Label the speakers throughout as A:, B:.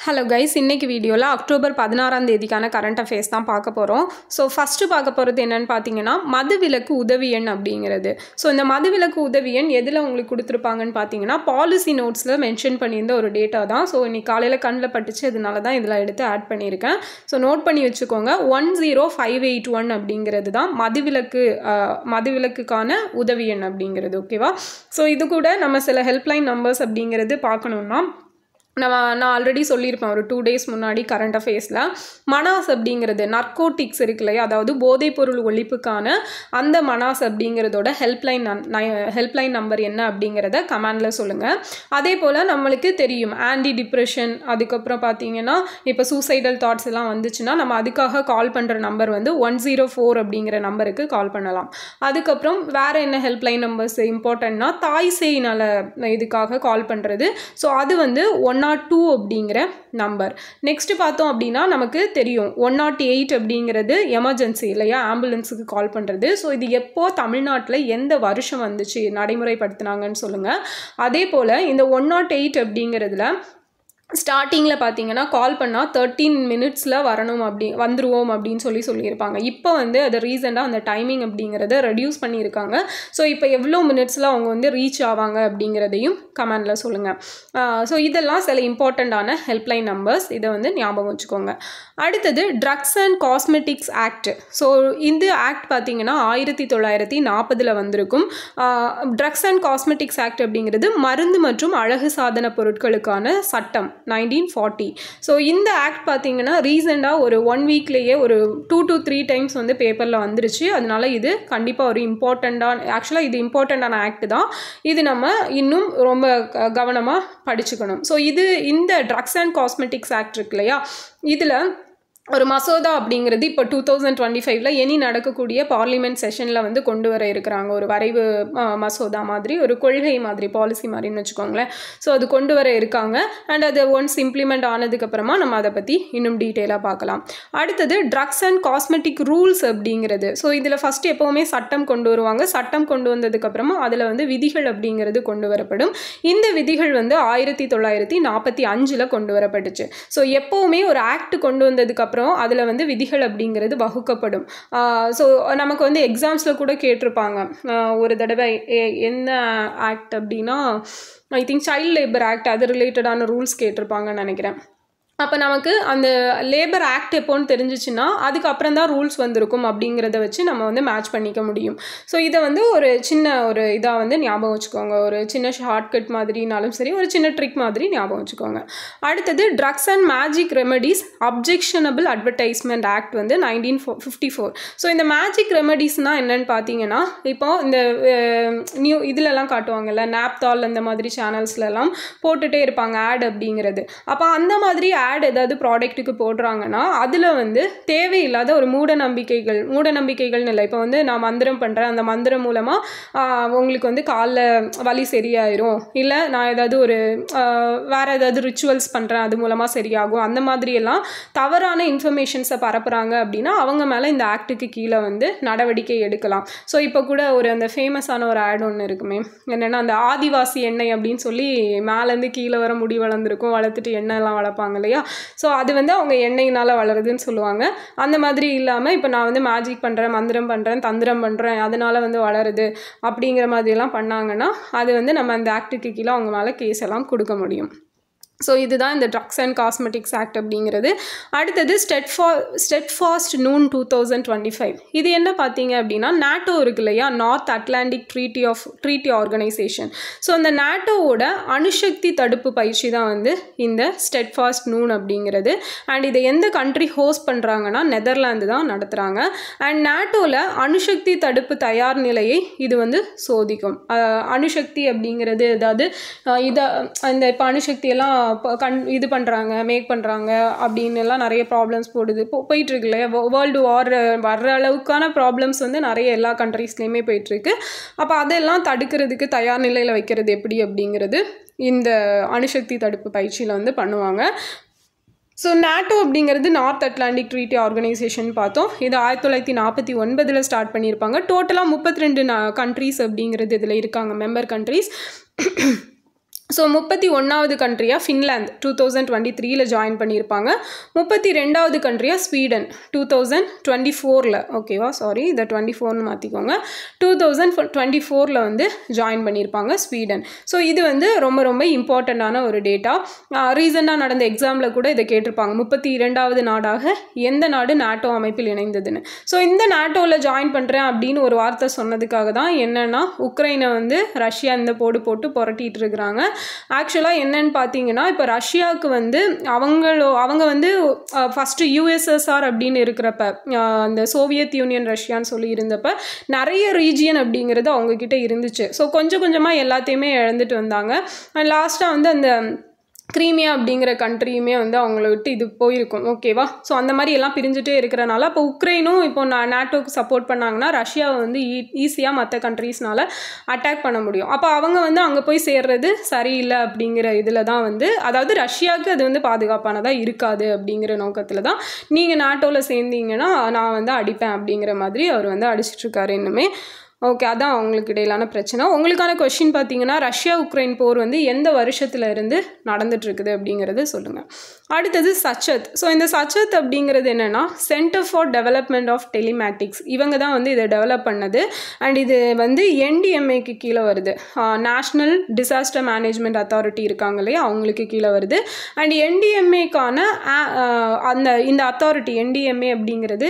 A: Hello guys, இன்னைக்கு வீடியோவில் October 16ஆம் தேதிக்கான current affairs தான் பார்க்க போகிறோம். ஸோ ஃபஸ்ட்டு பார்க்க போகிறது என்னென்னு பார்த்தீங்கன்னா, மதுவிலக்கு உதவி எண் அப்படிங்கிறது. ஸோ இந்த மதுவிலக்கு உதவி எண் எதில் உங்களுக்கு கொடுத்துருப்பாங்கன்னு பார்த்தீங்கன்னா, பாலிசி நோட்ஸில் மென்ஷன் பண்ணியிருந்த ஒரு டேட்டா தான். ஸோ இன்னைக்கு காலையில் கண்ணில் பட்டுச்சு, அதனால தான் இதில் எடுத்து ஆட் பண்ணியிருக்கேன். ஸோ நோட் பண்ணி வச்சுக்கோங்க. 10581 அப்படிங்கிறது தான் மதுவிலக்குக்கான உதவி எண் அப்படிங்கிறது. ஓகேவா? ஸோ இது கூட நம்ம சில ஹெல்ப்லைன் நம்பர்ஸ் அப்படிங்கிறது பார்க்கணுன்னா, நான் ஆல்ரெடி சொல்லியிருப்பேன் ஒரு 2 days முன்னாடி கரண்ட் அஃபேர்ஸில். மனாஸ் அப்படிங்கிறது நர்கோட்டிக்ஸ் இருக்கு இல்லையா, அதாவது போதைப்பொருள் ஒழிப்புக்கான அந்த மனாஸ் அப்படிங்கிறதோட ஹெல்ப்லைன் நம்பர் என்ன அப்படிங்கிறத கமெண்டில் சொல்லுங்கள். அதே போல் நம்மளுக்கு தெரியும் ஆன்டி டிப்ரெஷன், அதுக்கப்புறம் பார்த்தீங்கன்னா இப்போ சூசைடல் தாட்ஸ் எல்லாம் வந்துச்சுன்னா நம்ம அதுக்காக கால் பண்ணுற நம்பர் வந்து 104 அப்படிங்கிற நம்பருக்கு கால் பண்ணலாம். அதுக்கப்புறம் வேறு என்ன ஹெல்ப்லைன் நம்பர்ஸ் இம்பார்ட்டன்ட்னா, தாய் சேய் நல இதுக்காக கால் பண்ணுறது. ஸோ அது வந்து 102 அப்படிங்கிற நம்பர். நெக்ஸ்ட் பார்த்தோம் அப்படின்னா நமக்கு தெரியும் 108 அப்படிங்கிறது எமர்ஜென்சி இல்லையா, ஆம்புலன்ஸுக்கு கால் பண்ணுறது. ஸோ இது எப்போ தமிழ்நாட்டில் எந்த வருஷம் வந்துச்சு நடைமுறைப்படுத்தினாங்கன்னு சொல்லுங்கள். அதே போல் இந்த 108 அப்படிங்கிறதுல ஸ்டார்டிங்கில் பார்த்தீங்கன்னா கால் பண்ணால் 13 minutesல வந்துருவோம் அப்படின்னு சொல்லியிருப்பாங்க. இப்போ வந்து அது ரீசெண்டாக அந்த டைமிங் அப்படிங்கிறத ரெடியூஸ் பண்ணியிருக்காங்க. ஸோ இப்போ எவ்வளோ மினிட்ஸில் அவங்க வந்து ரீச் ஆவாங்க அப்படிங்கிறதையும் கமெண்டில் சொல்லுங்கள். ஸோ இதெல்லாம் சில இம்பார்ட்டண்ட்டான ஹெல்ப்லைன் நம்பர்ஸ், இதை வந்து ஞாபகம் வச்சுக்கோங்க. அடுத்தது drugs and cosmetics act. So இந்த ஆக்ட் பார்த்தீங்கன்னா 1940 வந்திருக்கும். ட்ரக்ஸ் அண்ட் காஸ்மெட்டிக்ஸ் ஆக்ட் அப்படிங்கிறது மருந்து மற்றும் அழகு சாதன பொருட்களுக்கான சட்டம் 1940. ஸோ இந்த ஆக்ட் பார்த்தீங்கன்னா ரீசெண்டாக ஒரு 1 weekலேயே ஒரு 2 to 3 times வந்து பேப்பரில் வந்துருச்சு. அதனால இது கண்டிப்பாக ஒரு ஆக்சுவலாக இது இம்பார்ட்டண்ட்டான ஆக்ட் தான். இது நம்ம இன்னும் ரொம்ப கவனமாக படிச்சுக்கணும். ஸோ இந்த ட்ரக்ஸ் அண்ட் காஸ்மெட்டிக்ஸ் ஆக்ட் இருக்கு இல்லையா, இதில் ஒரு மசோதா அப்படிங்கிறது இப்போ 2025 இனி நடக்கக்கூடிய பார்லிமெண்ட் செஷனில் வந்து கொண்டு வர இருக்கிறாங்க. ஒரு வரைவு மசோதா மாதிரி, ஒரு கொள்கை மாதிரி, பாலிசி மாதிரின்னு வச்சுக்கோங்களேன். ஸோ அது கொண்டு வர இருக்காங்க. அண்ட் அது ஒன்ஸ் இம்ப்ளிமெண்ட் ஆனதுக்கப்புறமா நம்ம அதை பற்றி இன்னும் டீட்டெயிலாக பார்க்கலாம். அடுத்தது ட்ரக்ஸ் அண்ட் காஸ்மெட்டிக் ரூல்ஸ் அப்படிங்கிறது. ஸோ இதில் ஃபஸ்ட்டு எப்போவுமே சட்டம் கொண்டு வருவாங்க. சட்டம் கொண்டு வந்ததுக்கப்புறமா அதில் வந்து விதிகள் அப்படிங்கிறது கொண்டு வரப்படும். இந்த விதிகள் வந்து 1945 கொண்டு வரப்பட்டுச்சு. ஸோ எப்போவுமே ஒரு ஆக்ட் கொண்டு வந்ததுக்கப்புறம் அதில் வந்து விதிகள் அப்படிங்கிறது வகுக்கப்படும். ஸோ நமக்கு வந்து எக்ஸாம்ஸில் கூட கேட்டிருப்பாங்க. ஒரு தடவை என்ன ஆக்ட் அப்படின்னா, I think child labour act, அது ரிலேட்டடான ரூல்ஸ் கேட்டிருப்பாங்கன்னு நினைக்கிறேன். அப்போ நமக்கு அந்த லேபர் ஆக்ட் எப்போன்னு தெரிஞ்சிச்சுன்னா அதுக்கப்புறம் தான் ரூல்ஸ் வந்திருக்கும் அப்படிங்கிறத வச்சு நம்ம வந்து மேட்ச் பண்ணிக்க முடியும். ஸோ இதை வந்து ஒரு சின்ன இதாக வந்து ஞாபகம் வச்சுக்கோங்க. ஒரு சின்ன ஷார்ட்கட் மாதிரினாலும் சரி, ஒரு சின்ன ட்ரிக் மாதிரி ஞாபகம் வச்சுக்கோங்க. அடுத்தது drugs and magic remedies objectionable advertisement act வந்து 1954. ஸோ இந்த மேஜிக் ரெமெடிஸ்னால் என்னென்னு பார்த்தீங்கன்னா, இப்போ இந்த இதிலெல்லாம் காட்டுவாங்கல்ல, நாப்தால் அந்த மாதிரி சேனல்ஸ்லாம் போட்டுகிட்டே இருப்பாங்க ஆட் அப்படிங்கிறது. அப்போ அந்த மாதிரி ஆட் ஏதாவது ப்ராடக்ட்டுக்கு போடுறாங்கன்னா அதில் வந்து தேவையில்லாத ஒரு மூடநம்பிக்கைகள்னு இல்லை. இப்போ வந்து நான் மந்திரம் பண்ணுறேன், அந்த மந்திரம் மூலமாக உங்களுக்கு வந்து காலில் வலி சரியாயிரும், இல்லை நான் ஏதாவது வேறு ஏதாவது ரிச்சுவல்ஸ் பண்ணுறேன் அது மூலமாக சரியாகும், அந்த மாதிரியெல்லாம் தவறான இன்ஃபர்மேஷன்ஸை பரப்புகிறாங்க அப்படின்னா அவங்க மேலே இந்த ஆக்டுக்கு கீழே வந்து நடவடிக்கை எடுக்கலாம். ஸோ இப்போ கூட அந்த ஃபேமஸான ஒரு ஆட் ஒன்று இருக்குமே, என்னென்னா அந்த ஆதிவாசி எண்ணெய் அப்படின்னு சொல்லி மேலேருந்து கீழே வர முடி வளர்ந்துருக்கும், வளர்த்துட்டு எண்ணெய்லாம் வளர்ப்பாங்க இல்லையா. ஸோ அது வந்து அவங்க எண்ணெயினால் வளருதுன்னு சொல்லுவாங்க. அந்த மாதிரி இல்லாமல் இப்போ நான் வந்து மேஜிக் பண்ணுறேன், மந்திரம் பண்ணுறேன், தந்திரம் பண்ணுறேன், அதனால் வந்து வளருது அப்படிங்கிற மாதிரியெல்லாம் பண்ணாங்கன்னா அது வந்து நம்ம அந்த ஆக்டுக்கு கீழே அவங்க மேலே கேஸ் எல்லாம் கொடுக்க முடியும். ஸோ இதுதான் இந்த ட்ரக்ஸ் அண்ட் காஸ்மெட்டிக்ஸ் ஆக்ட் அப்படிங்கிறது. அடுத்தது ஸ்டெட்ஃபாஸ்ட் நூன் 2025. இது என்ன பார்த்தீங்க அப்படின்னா, நாட்டோ இருக்கு இல்லையா, north Atlantic treaty organisation. So அந்த நாட்டோவோட அணுசக்தி தடுப்பு பயிற்சி தான் வந்து இந்த ஸ்டெட்ஃபாஸ்ட் நூன் அப்படிங்கிறது. அண்ட் இதை எந்த கண்ட்ரி ஹோஸ்ட் பண்ணுறாங்கன்னா நெதர்லாந்து தான் நடத்துகிறாங்க. அண்ட் நாட்டோவில் அணுசக்தி தடுப்பு தயார் நிலையை இது வந்து சோதிக்கும். அணுசக்தி அப்படிங்கிறது ஏதாவது இந்த இப்போ அணுசக்தியெல்லாம் இது பண்ணுறாங்க, மேக் பண்ணுறாங்க அப்படின்னு எல்லாம் நிறைய ப்ராப்ளம்ஸ் போயிட்டுருக்கு இல்லையா. வேர்ல்டு வார் வர்ற அளவுக்கான ப்ராப்ளம்ஸ் வந்து நிறைய எல்லா கண்ட்ரீஸ்லேயுமே போயிட்டுருக்கு. அப்போ அதெல்லாம் தடுக்கிறதுக்கு தயார் நிலையில் வைக்கிறது எப்படி அப்படிங்கிறது இந்த அணுசக்தி தடுப்பு பயிற்சியில் வந்து பண்ணுவாங்க. ஸோ நாட்டோ அப்படிங்கிறது நார்த் அட்லாண்டிக் ட்ரீட்டி ஆர்கனைசேஷன் பார்த்தோம். இது 1949 ஸ்டார்ட் பண்ணியிருப்பாங்க. டோட்டலாக 32 கண்ட்ரீஸ் அப்படிங்கிறது இதில் இருக்காங்க, மெம்பர் கண்ட்ரீஸ். ஸோ 31வது கண்ட்ரியாக ஃபின்லாந்து 2023 ஜாயின் பண்ணியிருப்பாங்க. 32வது கண்ட்ரியாக ஸ்வீடன் 2024 ஓகேவா, சாரி இதை 24ன்னு மாற்றிக்கோங்க, 2024 வந்து ஜாயின் பண்ணியிருப்பாங்க ஸ்வீடன். ஸோ இது வந்து ரொம்ப ரொம்ப இம்பார்ட்டண்ட்டான ஒரு டேட்டா. ரீசெண்டாக நடந்த எக்ஸாமில் கூட இதை கேட்டிருப்பாங்க, 32வது நாடாக எந்த நாடு நாட்டோ அமைப்பில் இணைந்ததுன்னு. ஸோ இந்த நாட்டோவில் ஜாயின் பண்ணுறேன் அப்படின்னு ஒரு வார்த்தை சொன்னதுக்காக தான் என்னென்னா உக்ரைனை வந்து ரஷ்யா இந்த போட்டு புரட்டிகிட்டு இருக்கிறாங்க. ஆக்சுவலாக என்னன்னு பார்த்தீங்கன்னா, இப்போ ரஷ்யாவுக்கு வந்து அவங்க வந்து ஃபஸ்ட்டு USSR அப்படின்னு இருக்கிறப்ப, அந்த சோவியத் யூனியன் ரஷ்யான்னு சொல்லி இருந்தப்ப நிறைய ரீஜியன் அப்படிங்கிறது அவங்கக்கிட்ட இருந்துச்சு. ஸோ கொஞ்சம் கொஞ்சமாக எல்லாத்தையுமே இழந்துட்டு வந்தாங்க. லாஸ்ட்டாக வந்து அந்த கிரீமியா அப்படிங்கிற கண்ட்ரியுமே வந்து அவங்கள விட்டு இது போயிருக்கும். ஓகேவா, ஸோ அந்த மாதிரி எல்லாம் பிரிஞ்சுட்டே இருக்கிறனால இப்போ உக்ரைனும் இப்போ நாட்டோக்கு சப்போர்ட் பண்ணாங்கன்னா ரஷ்யாவை வந்து ஈஸியாக மற்ற கண்ட்ரீஸ்னால அட்டாக் பண்ண முடியும். அப்போ அவங்க வந்து அங்கே போய் சேர்றது சரியில்லை அப்படிங்கிற இதில் தான் வந்து, அதாவது ரஷ்யாவுக்கு அது வந்து பாதுகாப்பானதாக இருக்காது அப்படிங்கிற நோக்கத்தில் தான் நீங்கள் நாட்டோவில் சேர்ந்தீங்கன்னா நான் வந்து அடிப்பேன் அப்படிங்கிற மாதிரி அவர் வந்து அடிச்சிட்ருக்காரு இன்னுமே. ஓகே, அதான் அவங்களுக்கு இடையிலான பிரச்சனை. உங்களுக்கான கொஸ்டின் பார்த்தீங்கன்னா, ரஷ்யா உக்ரைன் போர் வந்து எந்த வருஷத்துல இருந்து நடந்துட்டுருக்குது அப்படிங்கிறது சொல்லுங்கள். அடுத்தது சச்சத். ஸோ இந்த சச்சத் அப்படிங்கிறது என்னென்னா centre for development of telematics. இவங்க தான் வந்து இதை டெவலப் பண்ணது. அண்ட் இது வந்து NDMAக்கு கீழே வருது, நேஷ்னல் டிசாஸ்டர் மேனேஜ்மெண்ட் அத்தாரிட்டி இருக்காங்க இல்லையா, அவங்களுக்கு கீழே வருது. அண்ட் NDMAக்கான இந்த அத்தாரிட்டி NDMA அப்படிங்கிறது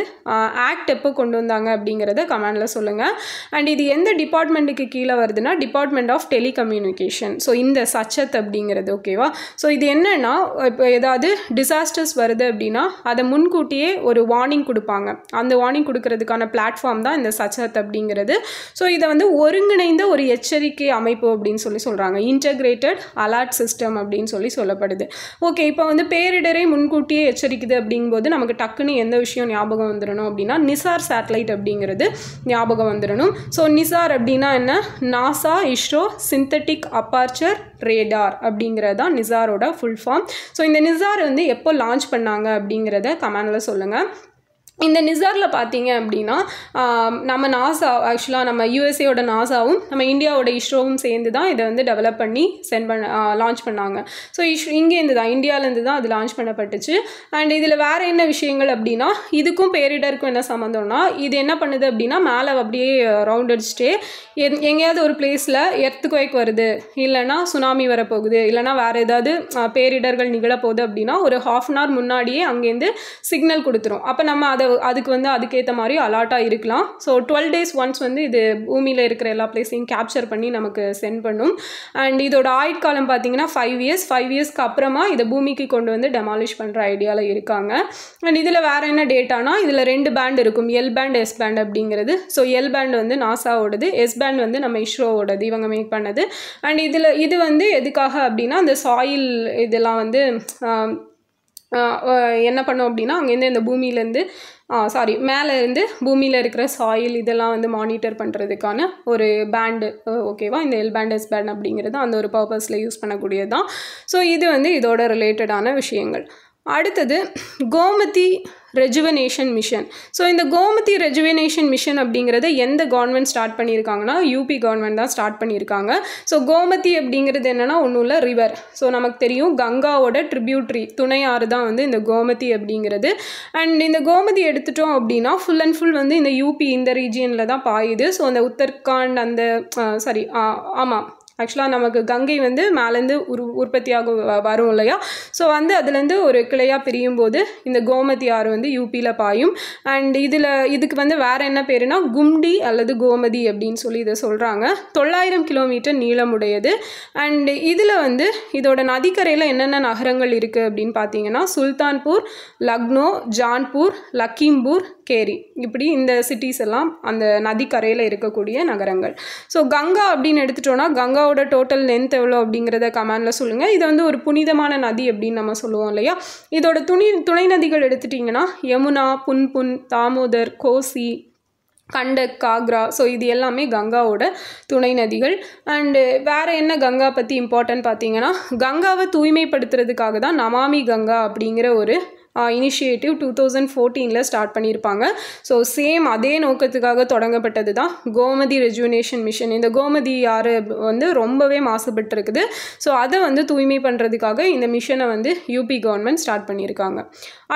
A: ஆக்ட் எப்போ கொண்டு வந்தாங்க அப்படிங்கிறத கமெண்டில் சொல்லுங்கள். அண்ட் இது எந்த டிபார்ட்மெண்ட்டுக்கு கீழே வருதுன்னா டிபார்ட்மெண்ட் ஆஃப் டெலிகம்யூனிகேஷன். ஸோ இந்த சச்சத் அப்படிங்கிறது ஓகேவா. ஸோ இது என்னென்னா, இப்போ ஏதாவது டிசாஸ்டர்ஸ் வருது அப்படின்னா அதை முன்கூட்டியே ஒரு வார்னிங் கொடுப்பாங்க. அந்த வார்னிங் கொடுக்கறதுக்கான பிளாட்ஃபார்ம் தான் இந்த சச்சத் அப்படிங்கிறது. ஸோ இதை வந்து ஒருங்கிணைந்த ஒரு எச்சரிக்கை அமைப்பு அப்படின்னு சொல்கிறாங்க, இன்டகிரேட்டட் அலர்ட் சிஸ்டம் அப்படின்னு சொல்லப்படுது. ஓகே, இப்போ வந்து பேரிடரை முன்கூட்டியே எச்சரிக்குது அப்படிங்கும்போது நமக்கு டக்குன்னு எந்த விஷயம் ஞாபகம் வந்துடணும் அப்படின்னா நிசார் சேட்டலைட் அப்படிங்கிறது ஞாபகம் வந்துடணும். ஸோ நிசார் அப்படின்னா என்ன, நாசா இஸ்ரோ சிந்தட்டிக் அப்பார்ச்சர் ரேடார் அப்படிங்கிறது தான் நிசாரோட ஃபுல் ஃபார்ம். ஸோ இந்த நிசார் வந்து எப்போ லான்ச் பண்ணாங்க அப்படிங்கிறத கமெண்டில் சொல்லுங்கள். இந்த நிசாரில் பார்த்தீங்க அப்படின்னா நம்ம நாசா, ஆக்சுவலாக நம்ம யூஎஸ்ஏயோட நாசாவும் நம்ம இந்தியாவோட இஸ்ரோவும் சேர்ந்து தான் இதை வந்து டெவலப் பண்ணி லான்ச் பண்ணாங்க. ஸோ இங்கேருந்து தான், இந்தியாவிலேருந்து தான் அது லான்ச் பண்ணப்பட்டுச்சு. அண்ட் இதில் வேறு என்ன விஷயங்கள் அப்படின்னா, இதுக்கும் பேரிடருக்கும் என்ன சம்மந்தம்னா, இது என்ன பண்ணுது அப்படின்னா மேலே அப்படியே ரவுண்ட் அடிச்சுட்டே எங்கேயாவது ஒரு பிளேஸில் எர்த்குவேக் வருது, இல்லைனா சுனாமி வரப்போகுது, இல்லைனா வேறு ஏதாவது பேரிடர்கள் நிகழப்போகுது அப்படின்னா ஒரு ½ hour முன்னாடியே அங்கேருந்து சிக்னல் கொடுத்துரும். அப்போ நம்ம அதுக்கு வந்து அதுக்கேற்ற மாதிரி அலர்ட்டாக இருக்கலாம். ஸோ 12 days ஒன்ஸ் வந்து இது பூமியில் இருக்கிற எல்லா பிளேஸையும் கேப்சர் பண்ணி நமக்கு சென்ட் பண்ணும். அண்ட் இதோட ஆயுட்காலம் பார்த்தீங்கன்னா 5 years. 5 yearsக்கு அப்புறமா இதை பூமிக்கு கொண்டு வந்து டெமாலிஷ் பண்ணுற ஐடியாவில் இருக்காங்க. அண்ட் இதில் வேறு என்ன டேட்டானா, இதில் 2 பேண்ட் இருக்கும், L band S band அப்படிங்கிறது. ஸோ L band வந்து நாசாவோடது, S band வந்து நம்ம இஸ்ரோவோடது, இவங்க மேக் பண்ணது. அண்ட் இது வந்து எதுக்காக அப்படின்னா அந்த சாயில் இதெல்லாம் வந்து என்ன பண்ணோம் அப்படின்னா அங்கேருந்து இந்த பூமியிலேருந்து மேலேருந்து பூமியில் இருக்கிற சாயில் இதெல்லாம் வந்து மானிட்டர் பண்ணுறதுக்கான ஒரு பேண்டு ஓகேவா. இந்த L band S band அப்படிங்கிறது அந்த ஒரு பர்பஸில் யூஸ் பண்ணக்கூடியது தான். ஸோ இது வந்து இதோட ரிலேட்டடான விஷயங்கள். அடுத்தது கோமதி ரெஜுவனேஷன் மிஷன். ஸோ இந்த கோமதி ரெஜுவனேஷன் மிஷன் அப்படிங்கிறத எந்த கவர்மெண்ட் ஸ்டார்ட் பண்ணியிருக்காங்கன்னா UP கவர்மெண்ட் தான் ஸ்டார்ட் பண்ணியிருக்காங்க. ஸோ கோமதி அப்படிங்கிறது என்னென்னா ஒன்றும் இல்லை, ரிவர். ஸோ நமக்கு தெரியும் கங்காவோட ட்ரிபியூட்ரி துணை ஆறு தான் வந்து இந்த கோமதி அப்படிங்கிறது. அண்ட் இந்த கோமதி எடுத்துட்டோம் அப்படின்னா ஃபுல் அண்ட் ஃபுல் வந்து இந்த UP இந்த ரீஜியனில் தான் பாயுது. ஸோ அந்த உத்தரகாண்ட் அந்த ஆமாம், ஆக்சுவலாக நமக்கு கங்கை வந்து மேலேருந்து உற்பத்தியாக வரும் இல்லையா. ஸோ வந்து அதுலேருந்து ஒரு கிளையாக பிரியும் போது இந்த கோமதி ஆறு வந்து UPயில் பாயும். அண்ட் இதுக்கு வந்து வேறு என்ன பேருனா கும்டி அல்லது கோமதி அப்படின்னு சொல்லி இதை சொல்கிறாங்க. 900 kilometer நீளமுடையது. அண்ட் இதில் வந்து இதோட நதிக்கரையில் என்னென்ன நகரங்கள் இருக்குது அப்படின்னு பார்த்தீங்கன்னா சுல்தான்பூர், லக்னோ, ஜான்பூர், லக்கிம்பூர், கேரி, இப்படி இந்த சிட்டிஸ் எல்லாம் அந்த நதிக்கரையில் இருக்கக்கூடிய நகரங்கள். ஸோ கங்கா அப்படின்னு எடுத்துட்டோன்னா கங்காவோட டோட்டல் லென்த் எவ்வளோ அப்படிங்கிறத கமெண்டில் சொல்லுங்கள். இது வந்து ஒரு புனிதமான நதி அப்படின்னு நம்ம சொல்லுவோம் இல்லையா. இதோட துணை நதிகள் எடுத்துட்டிங்கன்னா யமுனா, புன்புன், தாமோதர், கோசி, கண்டக், காக்ரா. ஸோ இது எல்லாமே கங்காவோட துணை நதிகள். அண்டு வேறு என்ன கங்கா பற்றி இம்பார்ட்டன்ட் பார்த்தீங்கன்னா, கங்காவை தூய்மைப்படுத்துறதுக்காக தான் நமாமி கங்கா அப்படிங்கிற ஒரு இனிஷியேட்டிவ் 2014 ஸ்டார்ட் பண்ணியிருப்பாங்க. ஸோ சேம் அதே நோக்கத்துக்காக தொடங்கப்பட்டது தான் கோமதி ரெஜுவனேஷன் மிஷன். இந்த கோமதி ஆறு வந்து ரொம்பவே மாசுபட்டு இருக்குது. ஸோ அதை வந்து தூய்மை பண்ணுறதுக்காக இந்த மிஷனை வந்து யூபி கவர்மெண்ட் ஸ்டார்ட் பண்ணியிருக்காங்க.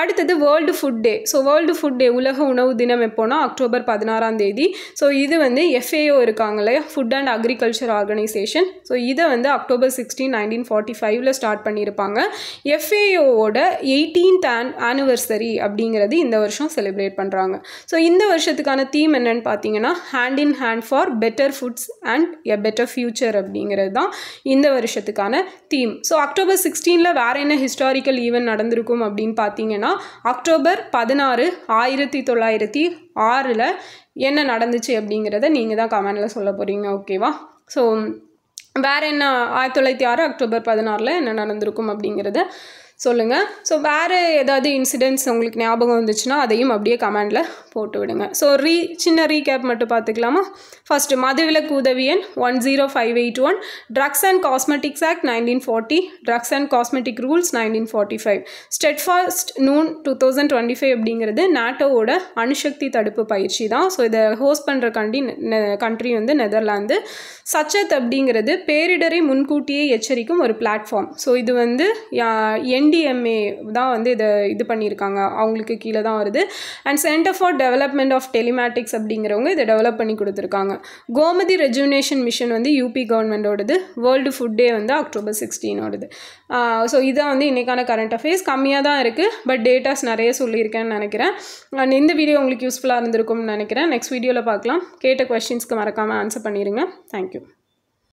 A: அடுத்தது வேர்ல்டு ஃபுட் டே. ஸோ வேர்ல்டு ஃபுட் டே உலக உணவு தினம் எப்போனா அக்டோபர் 16 ஸோ இது வந்து FAO இருக்காங்க இல்லையா, food and agriculture organisation. So இதை வந்து அக்டோபர் 16, 1945 ஸ்டார்ட் பண்ணியிருப்பாங்க. FAOவோட 18th ஆனிவர்சரி அப்படிங்கிறது இந்த வருஷம் செலிப்ரேட் பண்ணுறாங்க. ஸோ இந்த வருஷத்துக்கான தீம் என்னன்னு பார்த்தீங்கன்னா hand in hand for better foods and a better future அப்படிங்கிறது தான் இந்த வருஷத்துக்கான தீம். ஸோ அக்டோபர் 16 வேறு என்ன ஹிஸ்டாரிக்கல் ஈவெண்ட் நடந்திருக்கும் அப்படின்னு பார்த்தீங்கன்னா அக்டோபர் 16, 1906 என்ன நடந்துச்சு அப்படிங்கிறத நீங்கள் தான் கமெண்டில் சொல்ல போகிறீங்க. ஓகேவா? ஸோ வேறு என்ன 1906 அக்டோபர் 16 என்ன நடந்திருக்கும் அப்படிங்கிறத சொல்லுங்கள். ஸோ வேறு ஏதாவது இன்சிடென்ட்ஸ் உங்களுக்கு ஞாபகம் வந்துச்சுன்னா அதையும் அப்படியே கமெண்டில் போட்டு விடுங்க. ஸோ சின்ன ரீகேப் மட்டும் பார்த்துக்கலாமா? ஃபஸ்ட்டு மதுவிலக்கு உதவி எண் 10581, drugs and cosmetics act 1940, drugs and cosmetic rules 1945, steadfast noon 2025 அப்படிங்கிறது நாட்டோவோட அணுசக்தி தடுப்பு பயிற்சி தான். ஸோ இதை ஹோஸ்ட் பண்ணுற கண்ட்ரி வந்து நெதர்லாந்து. சச்சத் அப்படிங்கிறது பேரிடரை முன்கூட்டியே எச்சரிக்கும் ஒரு பிளாட்ஃபார்ம். ஸோ இது வந்து NDMA தான் வந்து இது பண்ணியிருக்காங்க, அவங்களுக்கு கீழே தான் வருது. And centre for development of telematics அப்படிங்கிறவங்க இதை டெவலப் பண்ணி கொடுத்துருக்காங்க. கோமதி ரெஜுவனேஷன் மிஷன் வந்து யூபி கவர்மெண்டோடது. வேர்ல்டு ஃபுட் டே வந்து அக்டோபர் 16 ஸோ இதான் வந்து இன்றைக்கான கரண்ட் அஃபேர்ஸ். கம்மியாக தான் இருக்குது, பட் டேட்டாஸ் நிறைய சொல்லியிருக்கேன்னு நினைக்கிறேன். அண்ட் இந்த வீடியோ உங்களுக்கு யூஸ்ஃபுல்லாக இருந்திருக்கும்னு நினைக்கிறேன். நெக்ஸ்ட் வீடியோவில் பார்க்கலாம். கேட்ட கொஸ்டின்ஸ்க்கு மறக்காமல் ஆன்சர் பண்ணிடுங்க. தேங்க்யூ.